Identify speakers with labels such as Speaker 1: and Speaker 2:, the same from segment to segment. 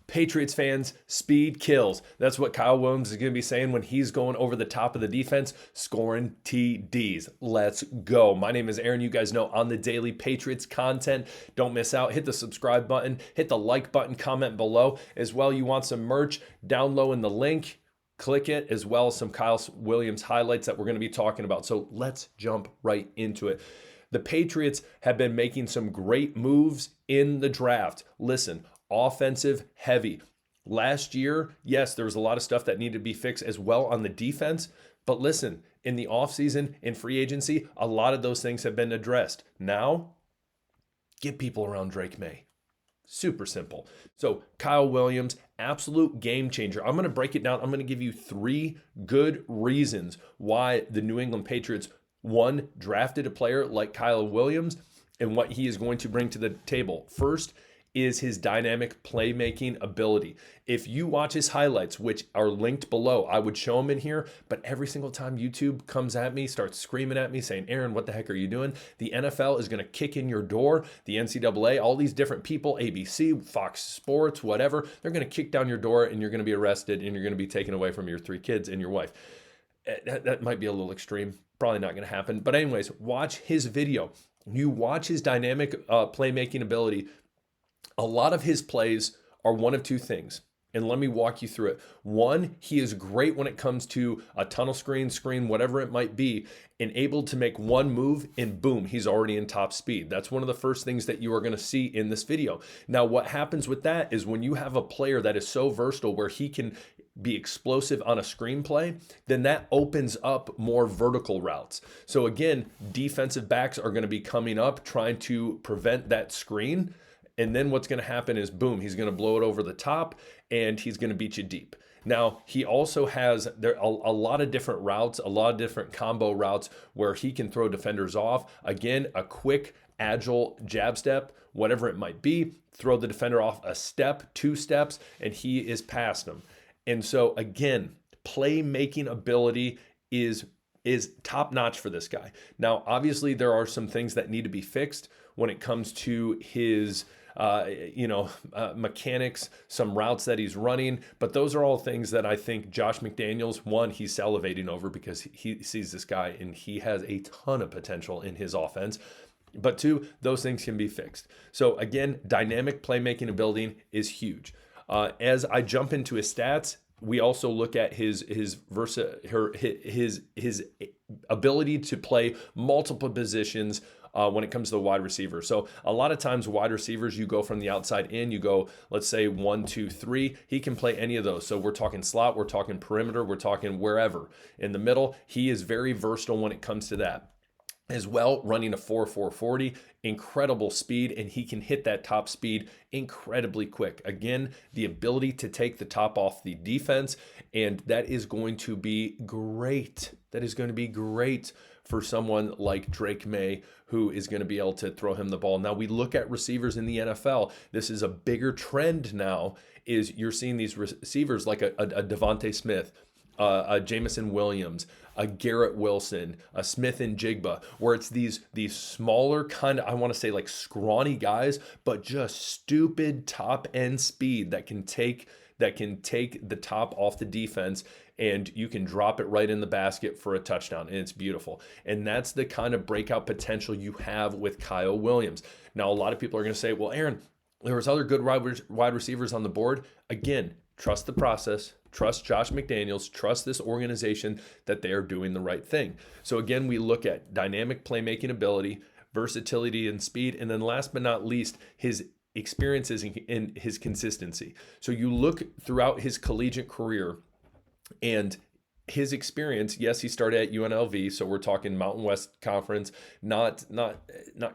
Speaker 1: Patriots fans, speed kills. That's what Kyle Williams is going to be saying when he's going over the top of the defense, scoring TDs. Let's go. My name is Aaron. You guys know on the daily Patriots content. Don't miss out. Hit the subscribe button, hit the like button, comment below. As well, you want some merch, down low in the link. Click it, as well as some Kyle Williams highlights that we're going to be talking about. So let's jump right into it. The Patriots have been making some great moves in the draft. Listen, offensive heavy. Last year, yes, there was a lot of stuff that needed to be fixed as well on the defense. But listen, in the offseason, in free agency, a lot of those things have been addressed. Now, get people around Drake May. Super simple. So Kyle Williams, absolute game changer. I'm going to break it down. I'm going to give you 3 good reasons why the New England Patriots, one, drafted a player like Kyle Williams and what he is going to bring to the table. First is his dynamic playmaking ability. If you watch his highlights, which are linked below, I would show them in here, but every single time YouTube comes at me, starts screaming at me saying, Aaron, what the heck are you doing? The NFL is going to kick in your door. The NCAA, all these different people, ABC, Fox Sports, whatever, they're going to kick down your door and you're going to be arrested and you're going to be taken away from your 3 kids and your wife. That might be a little extreme. Probably not going to happen. But anyways, watch his video. You watch his dynamic playmaking ability. A lot of his plays are one of 2 things. And let me walk you through it. One, he is great when it comes to a tunnel screen, whatever it might be, and able to make one move and boom, he's already in top speed. That's one of the first things that you are going to see in this video. Now, what happens with that is when you have a player that is so versatile where he can be explosive on a screenplay, then that opens up more vertical routes. So again, defensive backs are going to be coming up trying to prevent that screen. And then what's going to happen is, boom, he's going to blow it over the top and he's going to beat you deep. Now, he also has a lot of different routes, a lot of different combo routes where he can throw defenders off. Again, a quick, agile jab step, whatever it might be, throw the defender off a step, 2 steps, and he is past them. And so, again, playmaking ability is top notch for this guy. Now, obviously, there are some things that need to be fixed when it comes to his mechanics, some routes that he's running. But those are all things that I think Josh McDaniels, one, he's salivating over because he sees this guy and he has a ton of potential in his offense. But 2, those things can be fixed. So again, dynamic playmaking ability is huge. As I jump into his stats, we also look at his ability to play multiple positions when it comes to the wide receiver. So a lot of times wide receivers, you go from the outside in, you go, let's say 1, 2, 3, he can play any of those. So we're talking slot, we're talking perimeter, we're talking wherever. In the middle, he is very versatile when it comes to that. As well, running a 4.40, incredible speed, and he can hit that top speed incredibly quick. Again, the ability to take the top off the defense, and that is going to be great. That is going to be great for someone like Drake May, who is going to be able to throw him the ball. Now, we look at receivers in the NFL. This is a bigger trend now, is you're seeing these receivers like a Devontae Smith, a Jamison Williams, a Garrett Wilson, a Smith and Jigba, where it's these smaller kind of, I want to say like scrawny guys, but just stupid top end speed that can take the top off the defense and you can drop it right in the basket for a touchdown, and it's beautiful. And that's the kind of breakout potential you have with Kyle Williams. Now, a lot of people are going to say, well, Aaron, there was other good wide receivers on the board. Again, trust the process, trust Josh McDaniels, trust this organization that they are doing the right thing. So again, we look at dynamic playmaking ability, versatility and speed, and then last but not least, his experiences and his consistency. So you look throughout his collegiate career and his experience, yes, he started at UNLV, so we're talking Mountain West Conference, not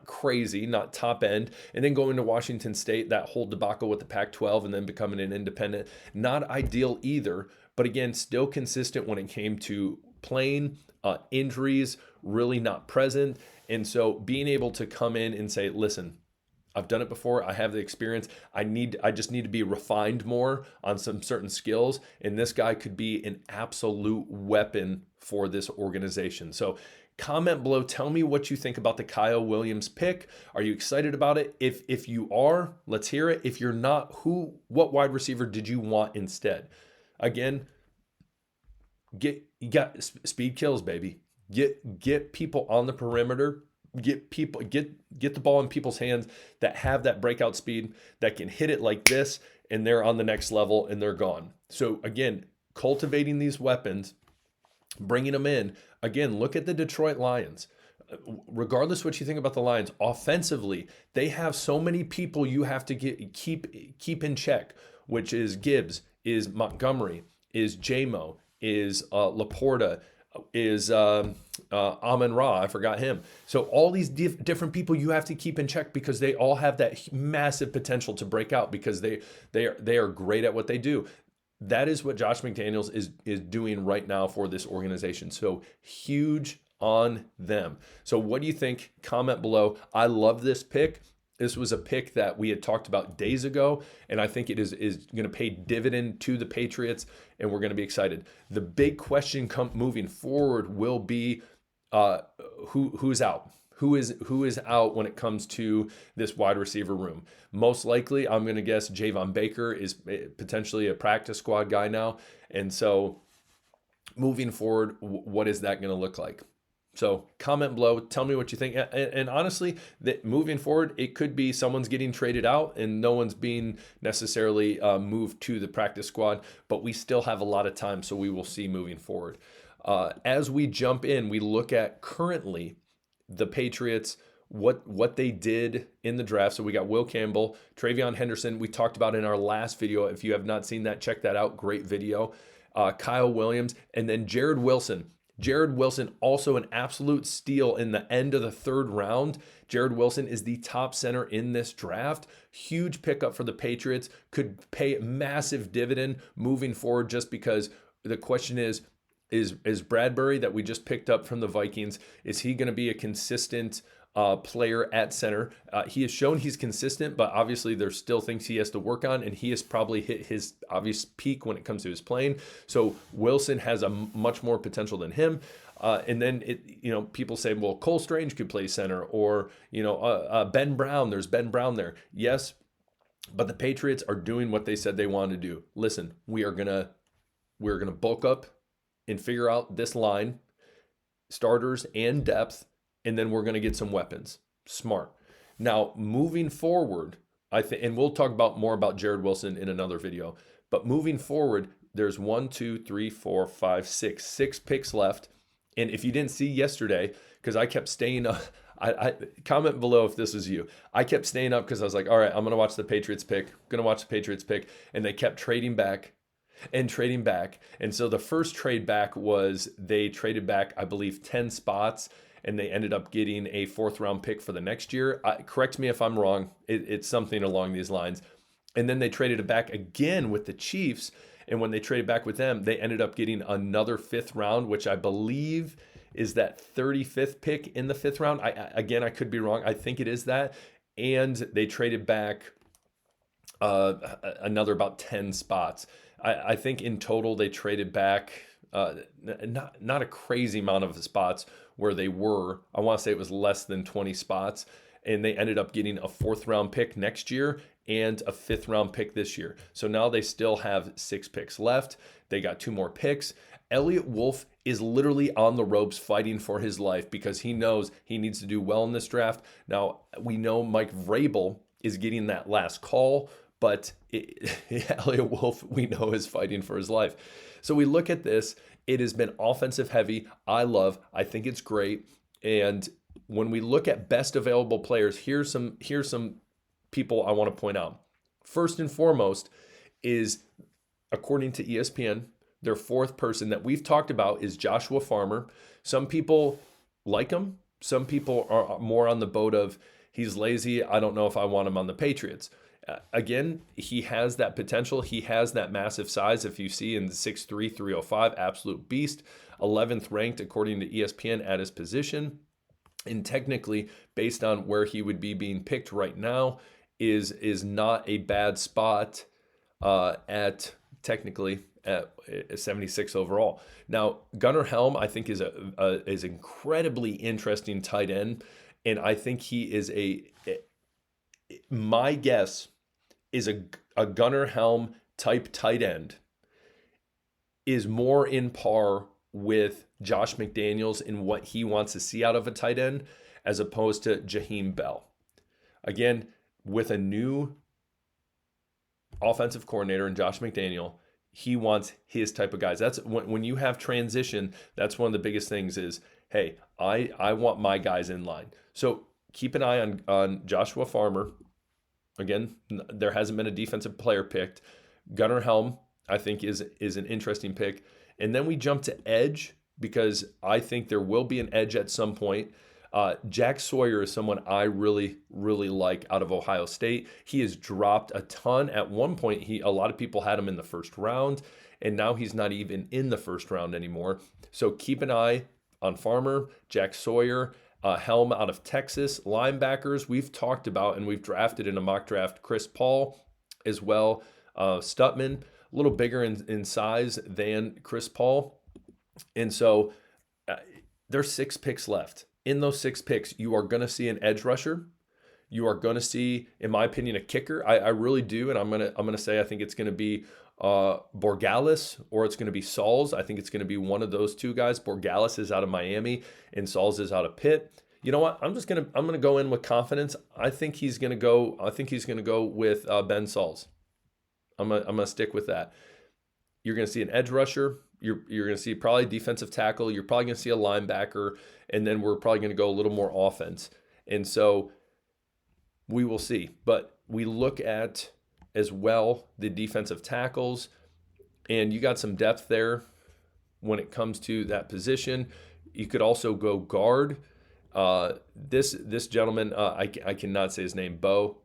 Speaker 1: crazy, not top end, and then going to Washington State, that whole debacle with the Pac-12 and then becoming an independent, not ideal either, but again, still consistent when it came to playing, injuries, really not present, and so being able to come in and say, listen, I've done it before. I have the experience. I just need to be refined more on some certain skills. And this guy could be an absolute weapon for this organization. So Comment below. Tell me what you think about the Kyle Williams pick. Are you excited about it? If you are, let's hear it. If you're not, what wide receiver did you want instead? Again, you got speed kills, baby. Get people on the perimeter. Get the ball in people's hands that have that breakout speed, that can hit it like this, and they're on the next level and they're gone. So again, cultivating these weapons, bringing them in. Again, look at the Detroit Lions. Regardless what you think about the Lions, offensively, they have so many people you have to keep in check, which is Gibbs, is Montgomery, is JMO, is Laporta, is Amon-Ra. I forgot him. So all these different people you have to keep in check because they all have that massive potential to break out because they are great at what they do. That is what Josh McDaniels is doing right now for this organization. So huge on them. So what do you think? Comment below. I love this pick. This was a pick that we had talked about days ago, and I think it is going to pay dividend to the Patriots, and we're going to be excited. The big question moving forward will be who's out. Who is out when it comes to this wide receiver room? Most likely, I'm going to guess Javon Baker is potentially a practice squad guy now, and so moving forward, what is that going to look like? So comment below, tell me what you think. And honestly, that moving forward, it could be someone's getting traded out and no one's being necessarily moved to the practice squad, but we still have a lot of time, so we will see moving forward. As we jump in, we look at currently the Patriots, what they did in the draft. So we got Will Campbell, Travion Henderson, we talked about in our last video. If you have not seen that, check that out. Great video. Kyle Williams, and then Jared Wilson. Jared Wilson, also an absolute steal in the end of the third round. Jared Wilson is the top center in this draft. Huge pickup for the Patriots. Could pay massive dividend moving forward just because the question is Bradbury that we just picked up from the Vikings, is he going to be a consistent player at center? He has shown he's consistent, but obviously there's still things he has to work on, and he has probably hit his obvious peak when it comes to his playing. So Wilson has a much more potential than him. And then people say, well, Cole Strange could play center, or Ben Brown. There's Ben Brown there. Yes, but the Patriots are doing what they said they wanted to do. Listen, we're gonna bulk up and figure out this line, starters and depth, and then we're going to get some weapons. Smart. Now, moving forward, I think, and we'll talk more about Jared Wilson in another video, but moving forward, there's 6 picks left. And if you didn't see yesterday, because I kept staying up, I comment below if this is you. I kept staying up because I was like, all right, I'm going to watch the Patriots pick, and they kept trading back. And so the first trade back was they traded back, I believe, 10 spots, and they ended up getting a 4th round pick for the next year. Correct me if I'm wrong. It's something along these lines. And then they traded it back again with the Chiefs. And when they traded back with them, they ended up getting another 5th round, which I believe is that 35th pick in the 5th round. I could be wrong. I think it is that. And they traded back another about 10 spots. I think in total they traded back not a crazy amount of spots where they were. I want to say it was less than 20 spots, and they ended up getting a 4th round pick next year and a 5th round pick this year. So now they still have 6 picks left. They got 2 more picks. Elliott Wolf is literally on the ropes fighting for his life because he knows he needs to do well in this draft. Now, we know Mike Vrabel is getting that last call, but Elliott Wolf, we know, is fighting for his life. So we look at this. It has been offensive heavy. I think it's great. And when we look at best available players, here's some people I want to point out. First and foremost is, according to ESPN, their 4th person that we've talked about is Joshua Farmer. Some people like him. Some people are more on the boat of he's lazy. I don't know if I want him on the Patriots. Again, he has that potential. He has that massive size. If you see in the 6'3", 305, absolute beast, 11th ranked according to ESPN at his position. And technically, based on where he would be being picked right now, is not a bad spot at technically at 76 overall. Now, Gunnar Helm, I think, is incredibly interesting tight end, and I think he is my guess is a Gunnar Helm type tight end is more in par with Josh McDaniels in what he wants to see out of a tight end as opposed to Jaheim Bell. Again, with a new offensive coordinator in Josh McDaniel, he wants his type of guys. That's when you have transition, that's one of the biggest things is, hey, I want my guys in line. So keep an eye on Joshua Farmer. Again, there hasn't been a defensive player picked. Gunnar Helm, I think, is an interesting pick. And then we jump to edge because I think there will be an edge at some point. Jack Sawyer is someone I really, really like out of Ohio State. He has dropped a ton. At one point, a lot of people had him in the first round, and now he's not even in the first round anymore. So keep an eye on Farmer, Jack Sawyer, Helm out of Texas. Linebackers, we've talked about, and we've drafted in a mock draft, Chris Paul as well. Stutman, a little bigger in size than Chris Paul. And so there's 6 picks left. In those 6 picks, you are going to see an edge rusher. You are going to see, in my opinion, a kicker. I really do, and I'm gonna say I think it's going to be Borgalis or it's going to be Sauls. I think it's going to be one of those two guys. Borgalis is out of Miami and Sauls is out of Pitt. You know what? I'm gonna go in with confidence. I think he's gonna go with Ben Sauls. I'm gonna stick with that. You're gonna see an edge rusher. You're going to see probably defensive tackle. You're probably going to see a linebacker, and then we're probably going to go a little more offense. And so we will see. But we look at as well the defensive tackles, and you got some depth there when it comes to that position. You could also go guard. This gentleman, I cannot say his name, Bo,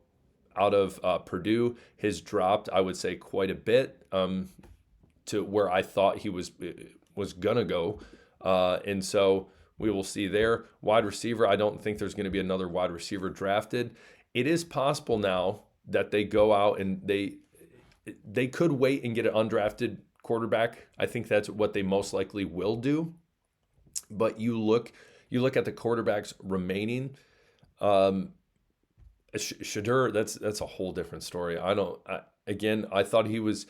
Speaker 1: out of Purdue, has dropped, I would say, quite a bit. To where I thought he was gonna go, and so we will see there. Wide receiver, I don't think there's going to be another wide receiver drafted. It is possible now that they go out and they could wait and get an undrafted quarterback. I think that's what they most likely will do. But you look at the quarterbacks remaining. Shedeur, that's a whole different story. I thought he was.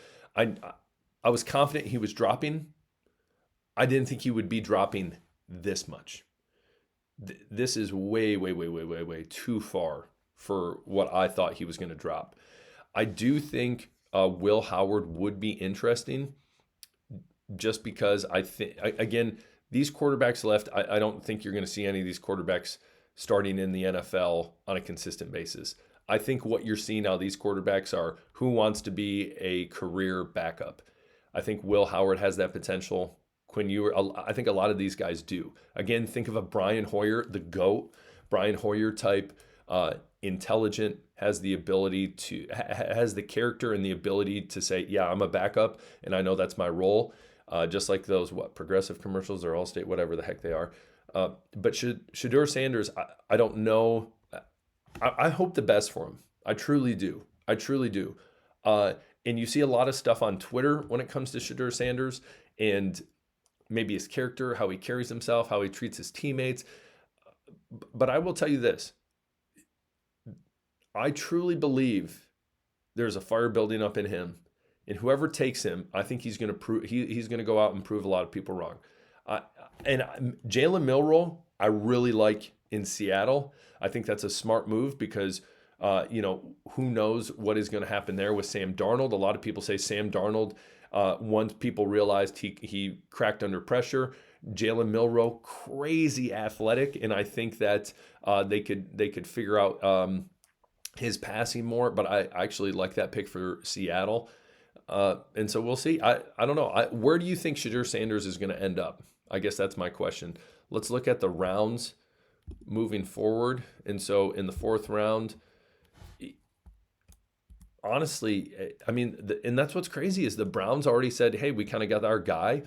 Speaker 1: I was confident he was dropping. I didn't think he would be dropping this much. This is way too far for what I thought he was going to drop. I do think Will Howard would be interesting just because I think, again, these quarterbacks left, I don't think you're going to see any of these quarterbacks starting in the NFL on a consistent basis. I think what you're seeing now, these quarterbacks are who wants to be a career backup. I think Will Howard has that potential. Quinn Ewers, I think a lot of these guys do. Again, think of a Brian Hoyer, the GOAT. Brian Hoyer type, intelligent, has the ability to, has the character and the ability to say, yeah, I'm a backup and I know that's my role. Just like those, Progressive commercials or Allstate, whatever the heck they are. But Shedeur Sanders, I don't know. I hope the best for him. I truly do. And you see a lot of stuff on Twitter when it comes to Shedeur Sanders and maybe his character, how he carries himself, how he treats his teammates. But I will tell you this. I truly believe there's a fire building up in him. And whoever takes him, I think he's going to prove he's going to go out and prove a lot of people wrong. And Jalen Milroe, I really like in Seattle. I think that's a smart move because who knows what is going to happen there with Sam Darnold. A lot of people say Sam Darnold, once people realized he cracked under pressure. Jalen Milroe, crazy athletic, and I think that they could figure out his passing more. But I actually like that pick for Seattle. And so we'll see. I don't know. Where do you think Shedeur Sanders is going to end up? I guess that's my question. Let's look at the rounds moving forward. And so in the 4th round, honestly, I mean, and that's what's crazy is the Browns already said, hey, we kind of got our guy.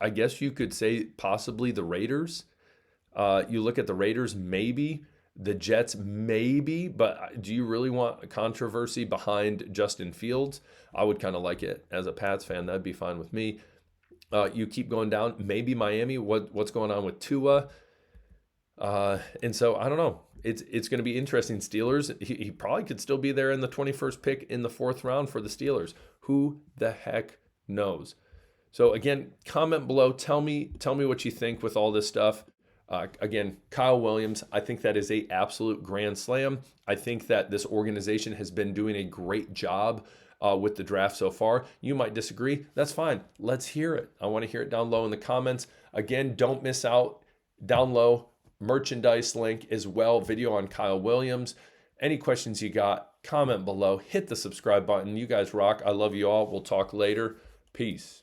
Speaker 1: I guess you could say possibly the Raiders. You look at the Raiders, maybe. The Jets, maybe, but do you really want a controversy behind Justin Fields? I would kind of like it as a Pats fan. That'd be fine with me. You keep going down. Maybe Miami. What's going on with Tua? And so I don't know. It's going to be interesting. Steelers. He probably could still be there in the 21st pick in the 4th round for the Steelers. Who the heck knows? So again, comment below. Tell me what you think with all this stuff. Again, Kyle Williams, I think that is a absolute grand slam. I think that this organization has been doing a great job with the draft so far. You might disagree. That's fine. Let's hear it. I want to hear it down low in the comments. Again, don't miss out. Down low, merchandise link as well. Video on Kyle Williams. Any questions you got, comment below. Hit the subscribe button. You guys rock. I love you all. We'll talk later. Peace.